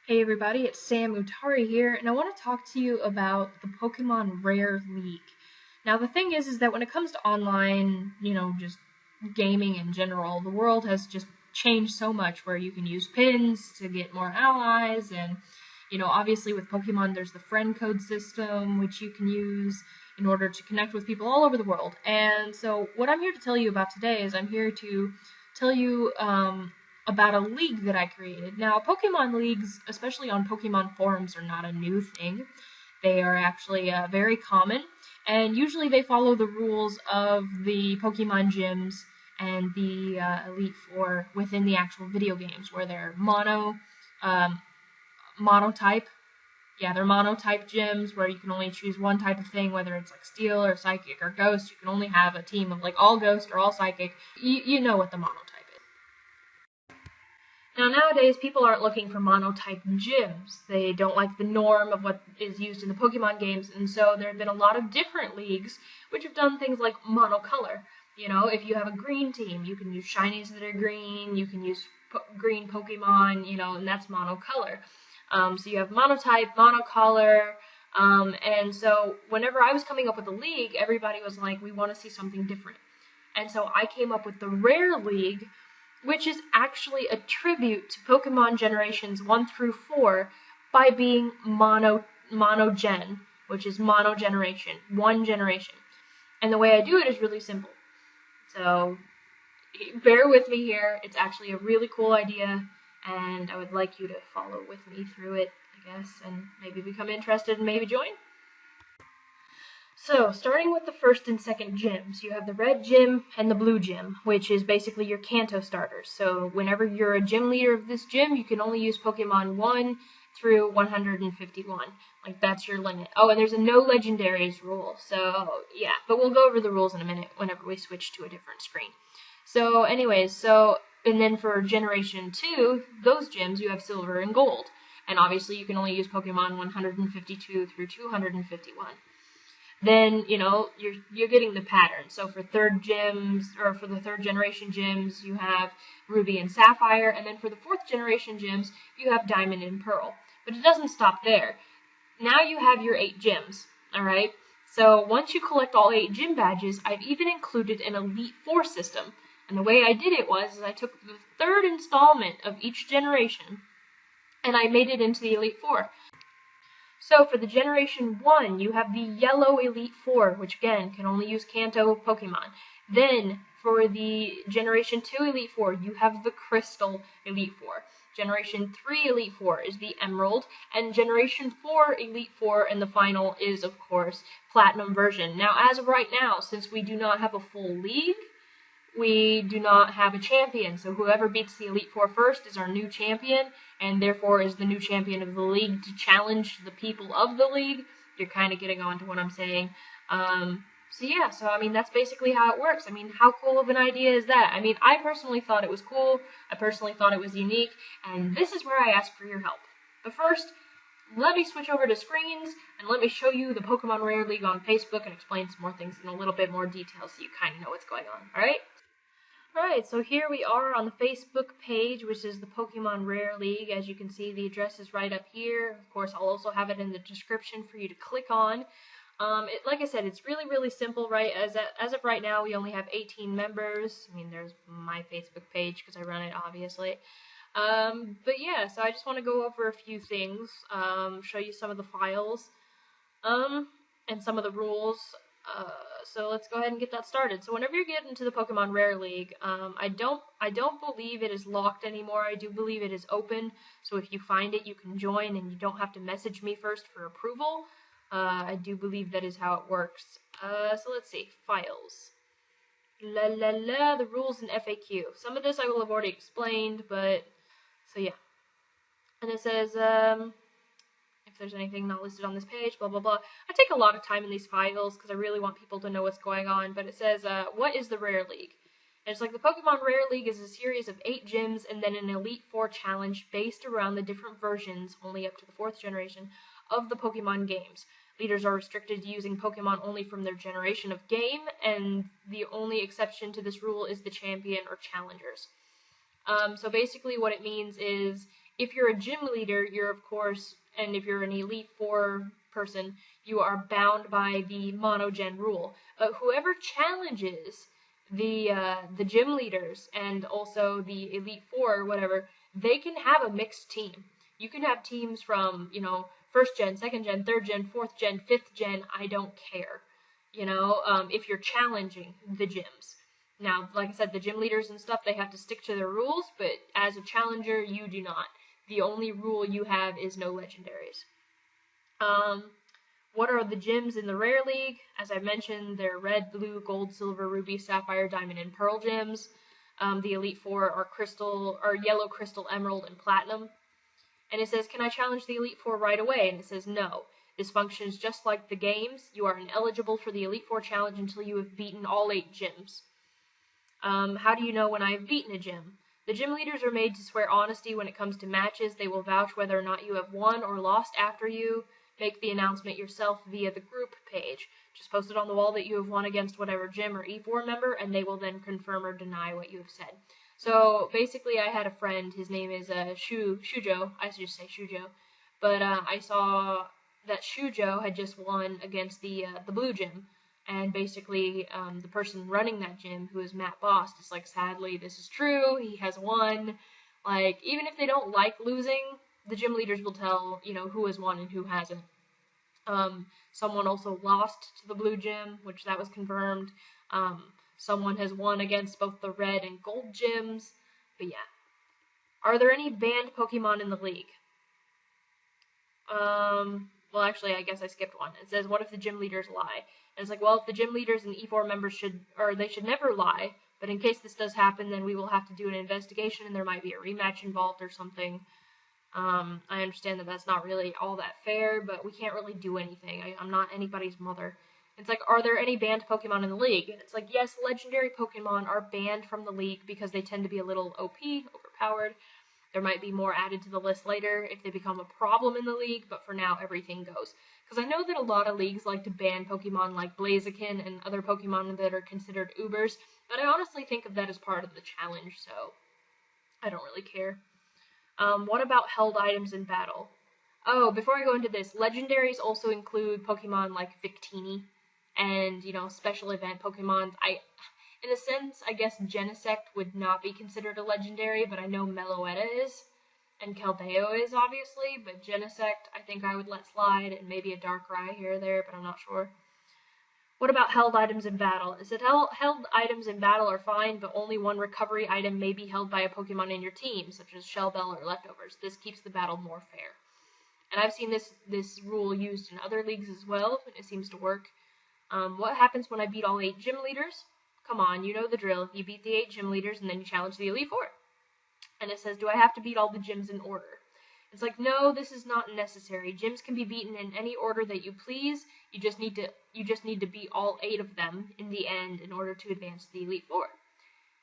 Hey everybody, it's Sam Utari here, and I want to talk to you about the PkMn Rare League. Now the thing is that when it comes to online, just gaming in general, the world has just changed so much where you can use pins to get more allies, and obviously with Pokemon there's the friend code system which you can use in order to connect with people all over the world. And so what I'm here to tell you about today is I'm here to tell you about a league that I created. Now, Pokemon leagues, especially on Pokemon forums, are not a new thing. They are actually very common, and usually they follow the rules of the Pokemon gyms and the Elite Four within the actual video games, where they're monotype. Yeah, they're monotype gyms where you can only choose one type of thing, whether it's like Steel or Psychic or Ghost. You can only have a team of like all Ghost or all Psychic. You know what the monotype is. Now, nowadays, people aren't looking for monotype gyms. They don't like the norm of what is used in the Pokemon games, and so there have been a lot of different leagues which have done things like monocolor. If you have a green team, you can use shinies that are green, you can use green Pokemon, and that's monocolor. So you have monotype, monocolor, and so whenever I was coming up with a league, everybody was like, we want to see something different. And so I came up with the Rare League, which is actually a tribute to Pokemon generations 1 through 4 by being monogen, which is monogeneration, one generation. And the way I do it is really simple. So bear with me here. It's actually a really cool idea, and I would like you to follow with me through it, I guess, and maybe become interested and maybe join. So, starting with the first and second gyms, you have the red gym and the blue gym, which is basically your Kanto starters. So, whenever you're a gym leader of this gym, you can only use Pokemon 1 through 151. Like, that's your limit. Oh, and there's a no Legendaries rule. So, yeah, but we'll go over the rules in a minute whenever we switch to a different screen. So, anyways, and then for Generation 2, those gyms, you have Silver and Gold. And obviously, you can only use Pokemon 152 through 251. Then, you're getting the pattern. So for third gyms, or for the third generation gyms, you have Ruby and Sapphire, and then for the fourth generation gyms, you have Diamond and Pearl. But it doesn't stop there. Now you have your 8 gyms, alright? So once you collect all 8 gym badges, I've even included an Elite Four system. And the way I did it was I took the third installment of each generation, and I made it into the Elite Four. So for the Generation 1, you have the Yellow Elite Four, which again can only use Kanto Pokemon. Then for the Generation 2 Elite Four, you have the Crystal Elite Four. Generation 3 Elite Four is the Emerald, and Generation 4 Elite Four, and the final is, of course, Platinum version. Now, as of right now, since we do not have a full league, we do not have a champion, so whoever beats the Elite Four first is our new champion, and therefore is the new champion of the league to challenge the people of the league. You're kind of getting on to what I'm saying. So I mean, that's basically how it works. I mean, how cool of an idea is that? I mean, I personally thought it was cool, I personally thought it was unique, and this is where I ask for your help. But first, let me switch over to screens, and let me show you the Pokemon Rare League on Facebook and explain some more things in a little bit more detail so you kind of know what's going on, alright? Alright, so here we are on the Facebook page, which is the Pokemon Rare League. As you can see, the address is right up here. Of course, I'll also have it in the description for you to click on. Like I said, it's really, really simple, right? As of right now, we only have 18 members. I mean, there's my Facebook page because I run it, obviously. But yeah, so I just want to go over a few things, show you some of the files, and some of the rules. So let's go ahead and get that started. So whenever you get into the Pokemon Rare League, I don't believe it is locked anymore. I do believe it is open. So if you find it, you can join, and you don't have to message me first for approval. I do believe that is how it works. So let's see, files. The rules and FAQ. Some of this I will have already explained, but so yeah. And it says, if there's anything not listed on this page, blah, blah, blah. I take a lot of time in these files because I really want people to know what's going on, but it says, what is the Rare League? And it's like the Pokemon Rare League is a series of 8 gyms and then an Elite Four challenge based around the different versions, only up to the 4th generation, of the Pokemon games. Leaders are restricted to using Pokemon only from their generation of game, and the only exception to this rule is the champion or challengers. So basically what it means is If you're a gym leader, you're of course, and if you're an Elite Four person, you are bound by the monogen rule. But whoever challenges the gym leaders and also the Elite Four or whatever, they can have a mixed team. You can have teams from, first gen, second gen, third gen, fourth gen, fifth gen, I don't care. If you're challenging the gyms. Now, like I said, the gym leaders and stuff, they have to stick to their rules, but as a challenger, you do not. The only rule you have is no legendaries. What are the gyms in the Rare League? As I mentioned, they're red, blue, gold, silver, ruby, sapphire, diamond, and pearl gyms. The Elite Four are yellow, crystal, emerald, and platinum. And it says, can I challenge the Elite Four right away? And it says, no. This functions just like the games. You are ineligible for the Elite Four challenge until you have beaten all 8 gyms. How do you know when I have beaten a gym? The gym leaders are made to swear honesty when it comes to matches. They will vouch whether or not you have won or lost after you make the announcement yourself via the group page. Just post it on the wall that you have won against whatever gym or E4 member, and they will then confirm or deny what you have said. So basically, I had a friend. His name is Shujo. I should just say Shujo. But I saw that Shujo had just won against the blue gym. And basically, the person running that gym, who is Matt Bost, is like, sadly, this is true, he has won. Like, even if they don't like losing, the gym leaders will tell, who has won and who hasn't. Someone also lost to the blue gym, which that was confirmed. Someone has won against both the red and gold gyms. But yeah. Are there any banned Pokemon in the league? Well, actually, I guess I skipped one. It says, what if the gym leaders lie? And it's like, well, if the gym leaders and E4 members should never lie, but in case this does happen, then we will have to do an investigation, and there might be a rematch involved or something. I understand that that's not really all that fair, but we can't really do anything. I'm not anybody's mother. It's like, are there any banned Pokemon in the league? And it's like, yes, legendary Pokemon are banned from the league because they tend to be a little OP, overpowered. There might be more added to the list later if they become a problem in the league, but for now, everything goes. Because I know that a lot of leagues like to ban Pokemon like Blaziken and other Pokemon that are considered Ubers, but I honestly think of that as part of the challenge, so I don't really care. What about held items in battle? Oh, before I go into this, legendaries also include Pokemon like Victini and, special event Pokemon. In a sense, I guess Genesect would not be considered a legendary, but I know Meloetta is, and Keldeo is, obviously, but Genesect, I think I would let slide, and maybe a Darkrai here or there, but I'm not sure. What about held items in battle? Is it held items in battle are fine, but only one recovery item may be held by a Pokemon in your team, such as Shell Bell or Leftovers. This keeps the battle more fair. And I've seen this rule used in other leagues as well, and it seems to work. What happens when I beat all 8 gym leaders? Come on, you know the drill. You beat the 8 gym leaders, and then you challenge the Elite Four. And it says, do I have to beat all the gyms in order? It's like, no, this is not necessary. Gyms can be beaten in any order that you please. You just need to beat all 8 of them in the end in order to advance to the Elite Four.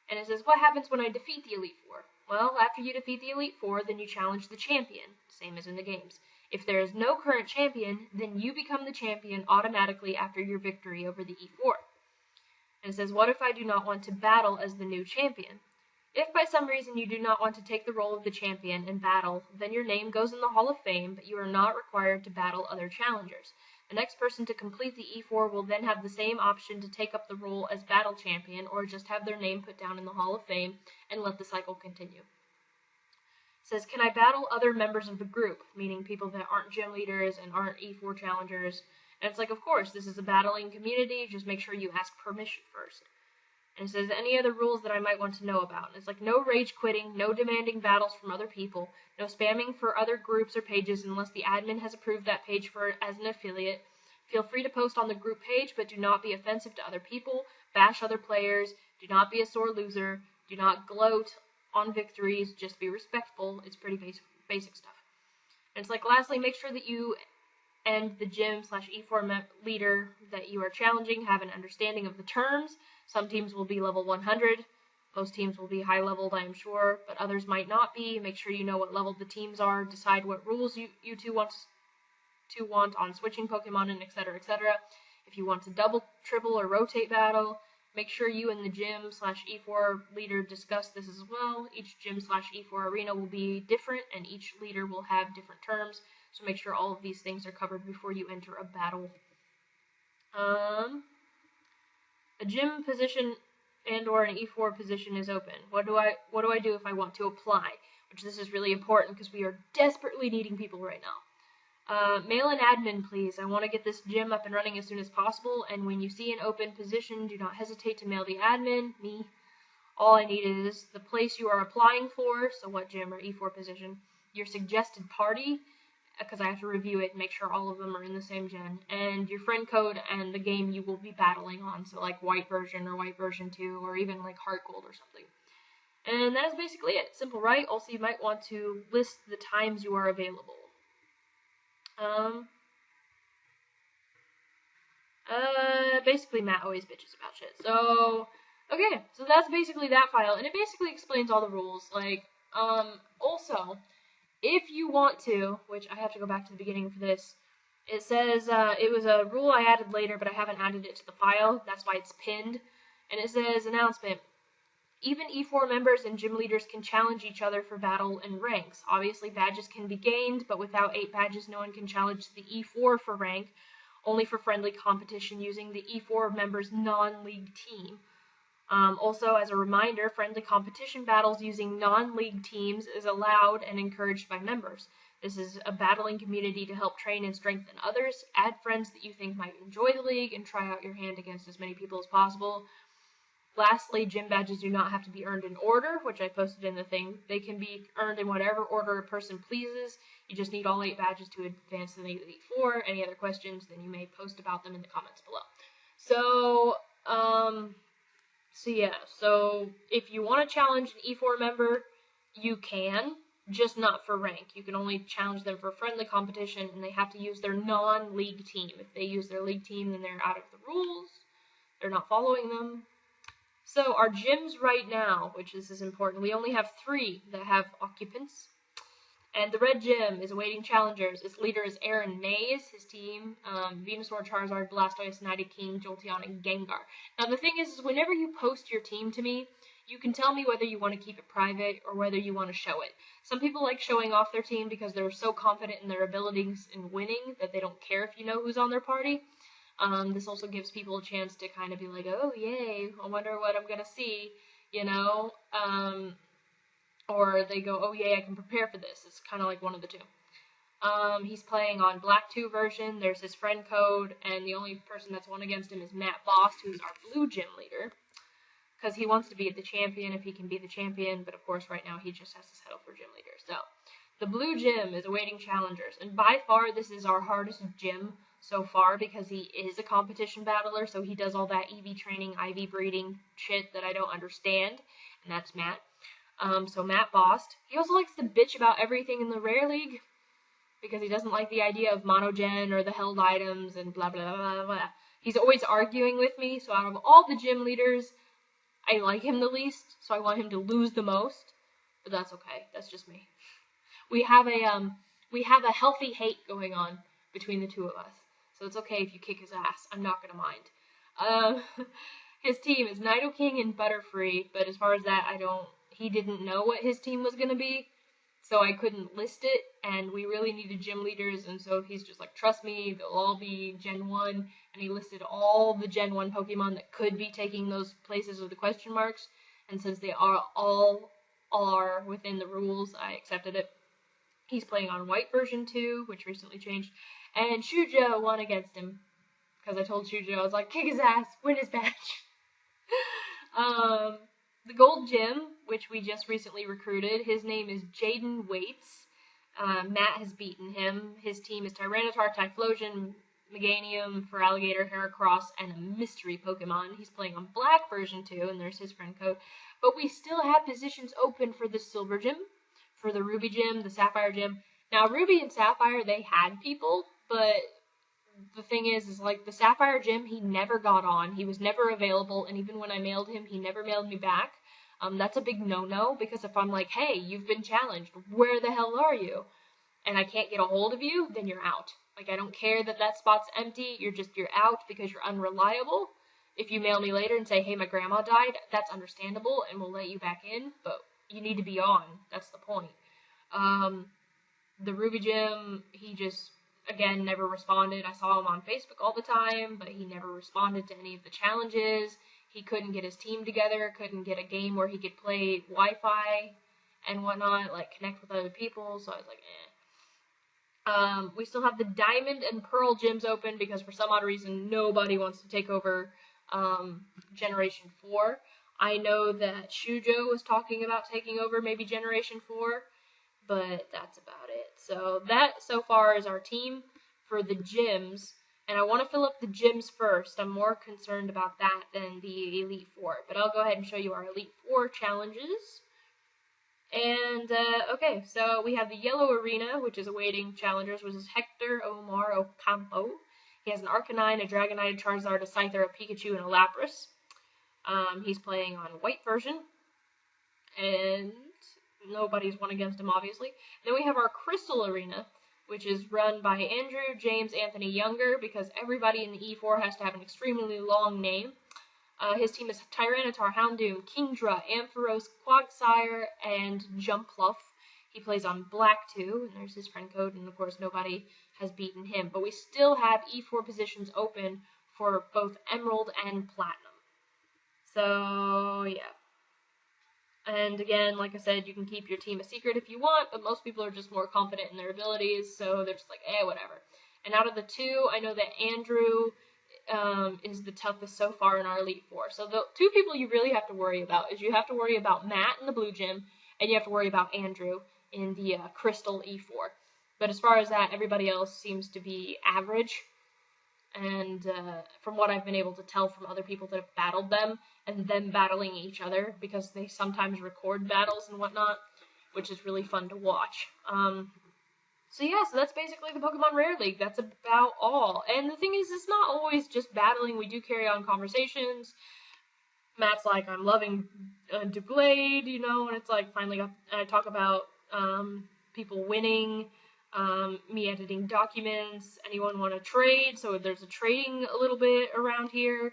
And it says, what happens when I defeat the Elite Four? Well, after you defeat the Elite Four, then you challenge the champion, same as in the games. If there is no current champion, then you become the champion automatically after your victory over the E4. And it says, what if I do not want to battle as the new champion? If by some reason you do not want to take the role of the champion and battle, then your name goes in the Hall of Fame, but you are not required to battle other challengers. The next person to complete the E4 will then have the same option to take up the role as battle champion, or just have their name put down in the Hall of Fame and let the cycle continue. It says, can I battle other members of the group, meaning people that aren't gym leaders and aren't E4 challengers? And it's like, of course, this is a battling community, just make sure you ask permission first. And it says, any other rules that I might want to know about? And it's like, no rage quitting, no demanding battles from other people, no spamming for other groups or pages unless the admin has approved that page as an affiliate. Feel free to post on the group page, but do not be offensive to other people, bash other players, do not be a sore loser, do not gloat on victories, just be respectful. It's pretty basic stuff. And it's like, lastly, make sure that you and the gym/E4 leader that you are challenging have an understanding of the terms. Some teams will be level 100. Most teams will be high-leveled, I am sure, but others might not be. Make sure you know what level the teams are. Decide what rules you two want on switching Pokemon, and etc., etc. If you want to double, triple, or rotate battle, Make sure you and the gym/E4 leader discuss this as well. Each gym/E4 arena will be different, and each leader will have different terms, so make sure all of these things are covered before you enter a battle. A gym position and or an E4 position is open. What do I do if I want to apply? Which this is really important because we are desperately needing people right now. Mail an admin, please. I want to get this gym up and running as soon as possible, and when you see an open position, do not hesitate to mail the admin, me. All I need is the place you are applying for, so what gym or E4 position, your suggested party, because I have to review it and make sure all of them are in the same gen, and your friend code and the game you will be battling on, so like white version or white version 2, or even like heart gold or something. And that is basically it. Simple, right? Also, you might want to list the times you are available. Basically Matt always bitches about shit. So, okay, so that's basically that file, and it basically explains all the rules. Like, also, if you want to, which I have to go back to the beginning for this, it says, it was a rule I added later, but I haven't added it to the file, that's why it's pinned, and it says, announcement, even E4 members and gym leaders can challenge each other for battle and ranks. Obviously, badges can be gained, but without 8 badges, no one can challenge the E4 for rank, only for friendly competition using the E4 member's non-league team. Also, as a reminder, friendly competition battles using non-league teams is allowed and encouraged by members. This is a battling community to help train and strengthen others. Add friends that you think might enjoy the league and try out your hand against as many people as possible. Lastly, gym badges do not have to be earned in order, which I posted in the thing. They can be earned in whatever order a person pleases. You just need all 8 badges to advance to the Elite Four. Any other questions, then you may post about them in the comments below. So if you want to challenge an E4 member, you can, just not for rank. You can only challenge them for friendly competition, and they have to use their non-league team. If they use their league team, then they're out of the rules. They're not following them. So our gyms right now, which this is important, we only have 3 that have occupants. And the red gym is awaiting challengers. Its leader is Aaron Mays, his team, Venusaur, Charizard, Blastoise, Nidoking, Jolteon, and Gengar. Now the thing is whenever you post your team to me, you can tell me whether you want to keep it private or whether you want to show it. Some people like showing off their team because they're so confident in their abilities in winning that they don't care if you know who's on their party. This also gives people a chance to kind of be like, oh, yay, I wonder what I'm going to see, you know, or they go, oh, yay, I can prepare for this. It's kind of like one of the two. He's playing on Black 2 version, there's his friend code, and the only person that's won against him is Matt Bost, who's our blue gym leader, because he wants to be the champion if he can be the champion, but of course right now he just has to settle for gym leader. So, the blue gym is awaiting challengers, and by far this is our hardest gym so far because he is a competition battler, so he does all that EV training, IV breeding shit that I don't understand, and that's Matt. So Matt Bost. He also likes to bitch about everything in the Rare League because he doesn't like the idea of monogen or the held items and blah blah blah blah. He's always arguing with me, so out of all the gym leaders, I like him the least, so I want him to lose the most, but that's okay. That's just me. We have a healthy hate going on between the two of us. So it's okay if you kick his ass. I'm not gonna mind. His team is Nidoking and Butterfree, but as far as that, he didn't know what his team was gonna be, so I couldn't list it, and we really needed gym leaders, and so he's just like, trust me, they'll all be Gen 1, and he listed all the Gen 1 Pokemon that could be taking those places with the question marks, and since they all are within the rules, I accepted it. He's playing on White version 2, which recently changed, and Shujo won against him, because I told Shujo, I was like, kick his ass, win his badge. The Gold Gym, which we just recently recruited, his name is Jaden Waits. Matt has beaten him. His team is Tyranitar, Typhlosion, Meganium, Feraligatr, Heracross, and a mystery Pokemon. He's playing on Black version 2, and there's his friend code. But we still have positions open for the Silver Gym, for the Ruby Gym, the Sapphire Gym. Now, Ruby and Sapphire, they had people, but the thing is like the Sapphire Gym, he never got on. He was never available, and even when I mailed him, he never mailed me back. That's a big no-no, because if I'm like, hey, you've been challenged, where the hell are you? And I can't get a hold of you, then you're out. Like, I don't care that that spot's empty, you're out because you're unreliable, if you mail me later and say, hey, my grandma died, that's understandable, and we'll let you back in, but you need to be on. That's the point. The Ruby Gym, he just, again, never responded. I saw him on Facebook all the time, but he never responded to any of the challenges. He couldn't get his team together, couldn't get a game where he could play Wi-Fi and whatnot, like connect with other people, so I was like, we still have the Diamond and Pearl gyms open because for some odd reason nobody wants to take over Generation 4. I know that Shujo was talking about taking over maybe Generation 4, but that's about it. So that so far is our team for the gyms, and I want to fill up the gyms first. I'm more concerned about that than the Elite 4, but I'll go ahead and show you our Elite 4 challenges. And, okay, so we have the Yellow Arena, which is awaiting challengers, which is Hector Omar Ocampo. He has an Arcanine, a Dragonite, a Charizard, a Scyther, a Pikachu, and a Lapras. He's playing on white version, and nobody's won against him, obviously. Then we have our Crystal Arena, which is run by Andrew James Anthony Younger, because everybody in the E4 has to have an extremely long name. His team is Tyranitar, Houndoom, Kingdra, Ampharos, Quagsire, and Jumpluff. He plays on Black too, and there's his friend code, and of course nobody has beaten him. But we still have E4 positions open for both Emerald and Platinum. So, yeah. And again, like I said, you can keep your team a secret if you want, but most people are just more confident in their abilities, so they're just like, whatever. And out of the two, I know that Andrew is the toughest so far in our Elite 4. So the two people you really have to worry about is you have to worry about Matt in the Blue Gym, and you have to worry about Andrew in the Crystal E4. But as far as that, everybody else seems to be average. And from what I've been able to tell from other people that have battled them, and them battling each other, because they sometimes record battles and whatnot, which is really fun to watch. So yeah, so that's basically the Pokemon Rare League. That's about all. And the thing is, it's not always just battling. We do carry on conversations. Matt's like, I'm loving Dublade, you know, and it's like, finally I talk about people winning, me editing documents, anyone want to trade, so there's a trading a little bit around here.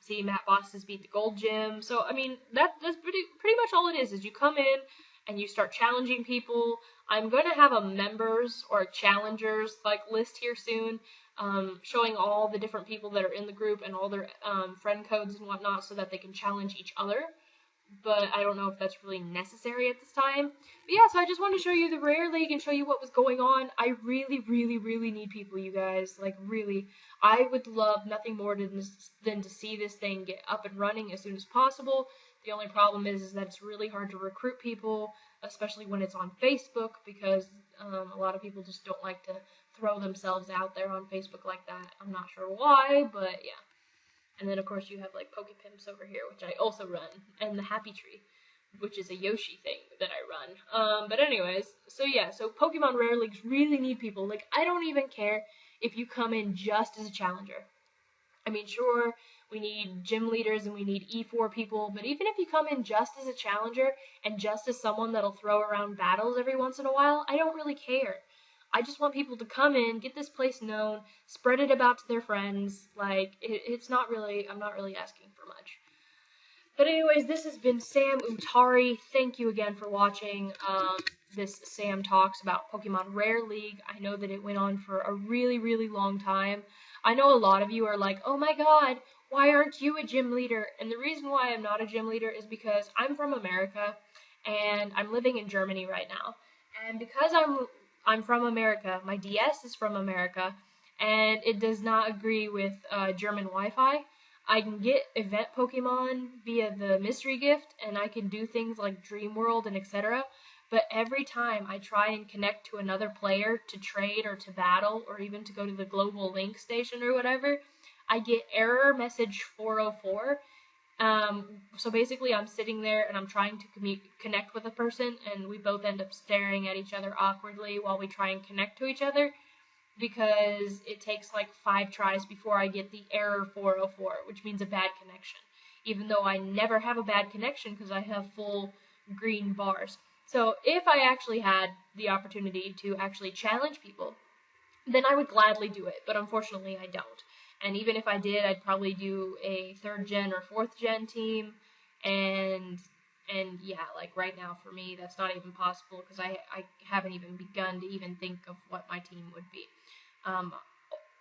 See, Matt Boss has beat the Gold Gym. So, I mean, that's pretty much all it is you come in and you start challenging people. I'm going to have a members or challengers list here soon, showing all the different people that are in the group and all their friend codes and whatnot so that they can challenge each other. But I don't know if that's really necessary at this time. But yeah, so I just wanted to show you the Rare League and show you what was going on. I really, really, really need people, you guys. Like, really. I would love nothing more than to see this thing get up and running as soon as possible. The only problem is that it's really hard to recruit people, especially when it's on Facebook, because a lot of people just don't like to throw themselves out there on Facebook like that. I'm not sure why, but yeah. And then, of course, you have, PokePimps over here, which I also run, and the Happy Tree, which is a Yoshi thing that I run. But anyways, so yeah, so Pokemon Rare Leagues really need people. Like, I don't even care if you come in just as a challenger. I mean, sure, we need gym leaders and we need E4 people, but even if you come in just as a challenger and just as someone that'll throw around battles every once in a while, I don't really care. I just want people to come in, get this place known, spread it about to their friends. It's not really, I'm not really asking for much. But anyways, this has been Sam Utari. Thank you again for watching this Sam Talks about Pokemon Rare League. I know that it went on for a really, really long time. I know a lot of you are like, oh my god, why aren't you a gym leader? And the reason why I'm not a gym leader is because I'm from America, and I'm living in Germany right now. And because I'm from America, my DS is from America, and it does not agree with German Wi-Fi. I can get event Pokemon via the mystery gift, and I can do things like Dream World and etc. But every time I try and connect to another player to trade or to battle or even to go to the global link station or whatever, I get error message 404. So basically I'm sitting there and I'm trying to connect with a person, and we both end up staring at each other awkwardly while we try and connect to each other, because it takes 5 tries before I get the error 404, which means a bad connection, even though I never have a bad connection because I have full green bars. So if I actually had the opportunity to actually challenge people, then I would gladly do it, but unfortunately I don't. And even if I did, I'd probably do a 3rd gen or 4th gen team. And yeah, like right now for me, that's not even possible because I haven't even begun to even think of what my team would be.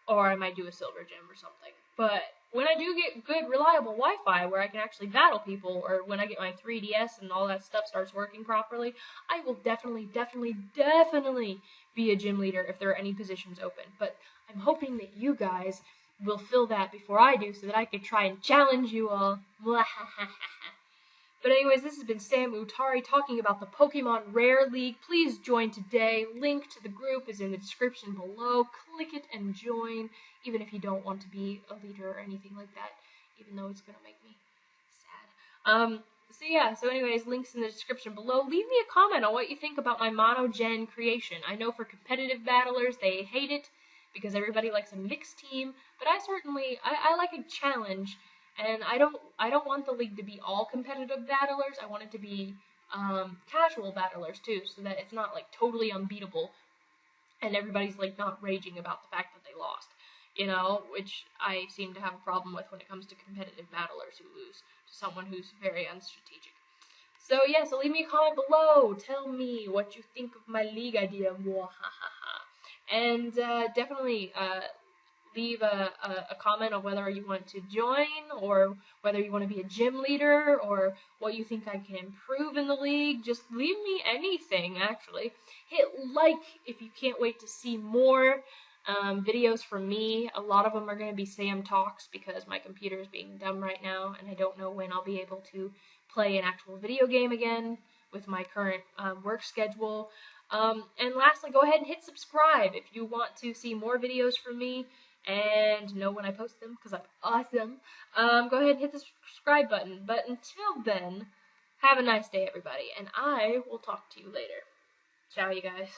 Or I might do a silver gem or something. But when I do get good, reliable Wi-Fi where I can actually battle people, or when I get my 3DS and all that stuff starts working properly, I will definitely be a gym leader if there are any positions open. But I'm hoping that you guys will fill that before I do so that I can try and challenge you all. But anyways, this has been Sam Utari talking about the PkMn Rare League. Please join today. Link to the group is in the description below. Click it and join, even if you don't want to be a leader or anything like that, even though it's going to make me sad. So anyways, links in the description below. Leave me a comment on what you think about my mono-gen creation. I know for competitive battlers, they hate it because everybody likes a mixed team, but I like a challenge. And I don't want the league to be all competitive battlers. I want it to be casual battlers too, so that it's not like totally unbeatable, and everybody's like not raging about the fact that they lost, which I seem to have a problem with when it comes to competitive battlers who lose to someone who's very unstrategic. So yeah, so leave me a comment below. Tell me what you think of my league idea. And definitely leave a comment on whether you want to join, or whether you want to be a gym leader, or what you think I can improve in the league. Just leave me anything, actually. Hit like if you can't wait to see more videos from me. A lot of them are going to be Sam Talks because my computer is being dumb right now, and I don't know when I'll be able to play an actual video game again with my current work schedule. And lastly, go ahead and hit subscribe if you want to see more videos from me and know when I post them, because I'm awesome. Go ahead and hit the subscribe button. But until then, have a nice day, everybody, and I will talk to you later. Ciao, you guys.